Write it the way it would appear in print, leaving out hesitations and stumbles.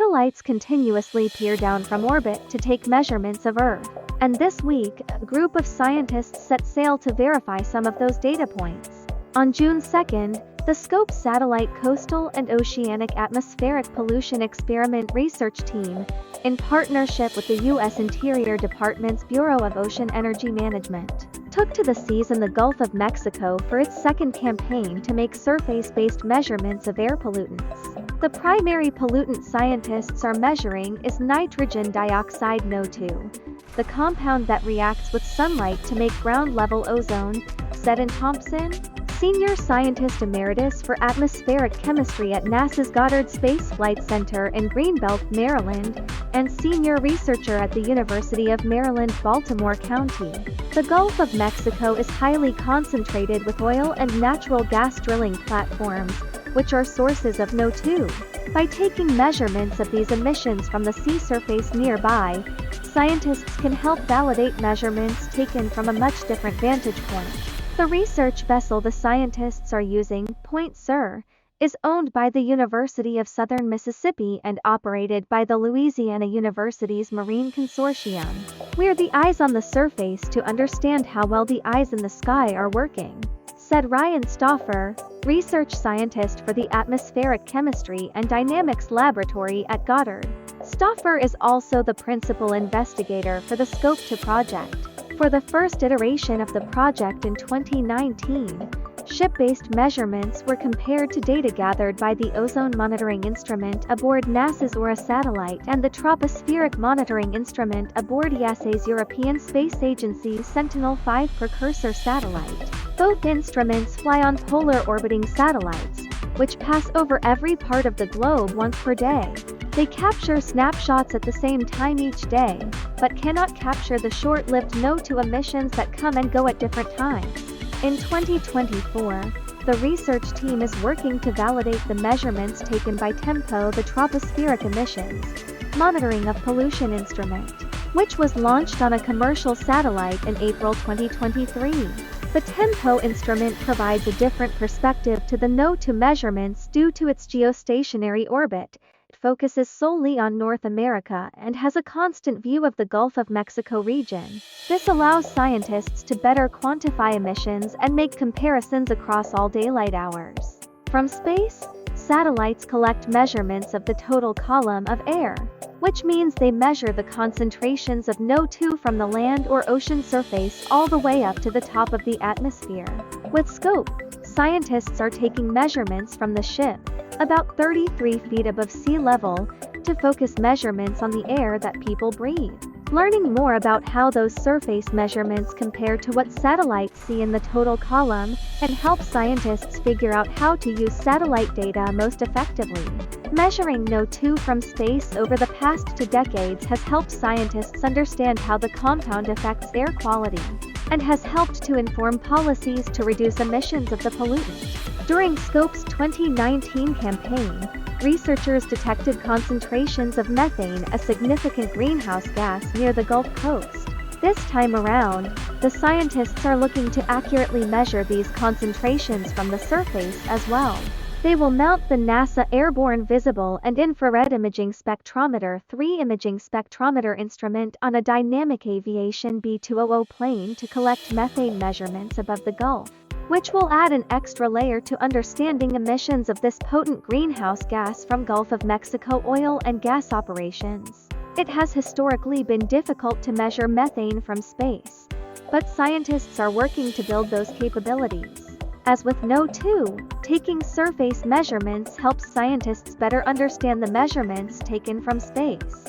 Satellites continuously peer down from orbit to take measurements of Earth. And this week, a group of scientists set sail to verify some of those data points. On June 2nd, the SCOAPE Satellite Coastal and Oceanic Atmospheric Pollution Experiment Research Team, in partnership with the U.S. Interior Department's Bureau of Ocean Energy Management, took to the seas in the Gulf of Mexico for its second campaign to make surface-based measurements of air pollutants. The primary pollutant scientists are measuring is nitrogen dioxide NO2, the compound that reacts with sunlight to make ground-level ozone, said in Thompson, Senior Scientist Emeritus for Atmospheric Chemistry at NASA's Goddard Space Flight Center in Greenbelt, Maryland, and Senior Researcher at the University of Maryland, Baltimore County. The Gulf of Mexico is highly concentrated with oil and natural gas drilling platforms, which are sources of NO2. By taking measurements of these emissions from the sea surface nearby, scientists can help validate measurements taken from a much different vantage point. The research vessel the scientists are using, Point Sur, is owned by the University of Southern Mississippi and operated by the Louisiana University's Marine Consortium. We're the eyes on the surface to understand how well the eyes in the sky are working, said Ryan Stauffer, research scientist for the Atmospheric Chemistry and Dynamics Laboratory at Goddard. Stauffer is also the principal investigator for the SCOAPE project. For the first iteration of the project in 2019, ship-based measurements were compared to data gathered by the Ozone Monitoring Instrument aboard NASA's Aura satellite and the Tropospheric Monitoring Instrument aboard ESA's European Space Agency's Sentinel-5 precursor satellite. Both instruments fly on polar orbiting satellites, which pass over every part of the globe once per day. They capture snapshots at the same time each day, but cannot capture the short-lived NO2 emissions that come and go at different times. In 2024, the research team is working to validate the measurements taken by TEMPO, the Tropospheric Emissions Monitoring of Pollution Instrument, which was launched on a commercial satellite in April 2023. The TEMPO instrument provides a different perspective to the NO2 measurements due to its geostationary orbit. It focuses solely on North America and has a constant view of the Gulf of Mexico region. This allows scientists to better quantify emissions and make comparisons across all daylight hours. From space, satellites collect measurements of the total column of air, which means they measure the concentrations of NO2 from the land or ocean surface all the way up to the top of the atmosphere. With SCOAPE, scientists are taking measurements from the ship, about 33 feet above sea level, to focus measurements on the air that people breathe. Learning more about how those surface measurements compare to what satellites see in the total column can help scientists figure out how to use satellite data most effectively. Measuring NO2 from space over the past 2 decades has helped scientists understand how the compound affects air quality, and has helped to inform policies to reduce emissions of the pollutant. During SCOAPE's 2019 campaign, researchers detected concentrations of methane, a significant greenhouse gas, near the Gulf Coast. This time around, the scientists are looking to accurately measure these concentrations from the surface as well. They will mount the NASA Airborne Visible and Infrared Imaging Spectrometer 3 imaging spectrometer instrument on a dynamic aviation B200 plane to collect methane measurements above the Gulf, which will add an extra layer to understanding emissions of this potent greenhouse gas from Gulf of Mexico oil and gas operations. It has historically been difficult to measure methane from space, but scientists are working to build those capabilities. As with NO2, taking surface measurements helps scientists better understand the measurements taken from space.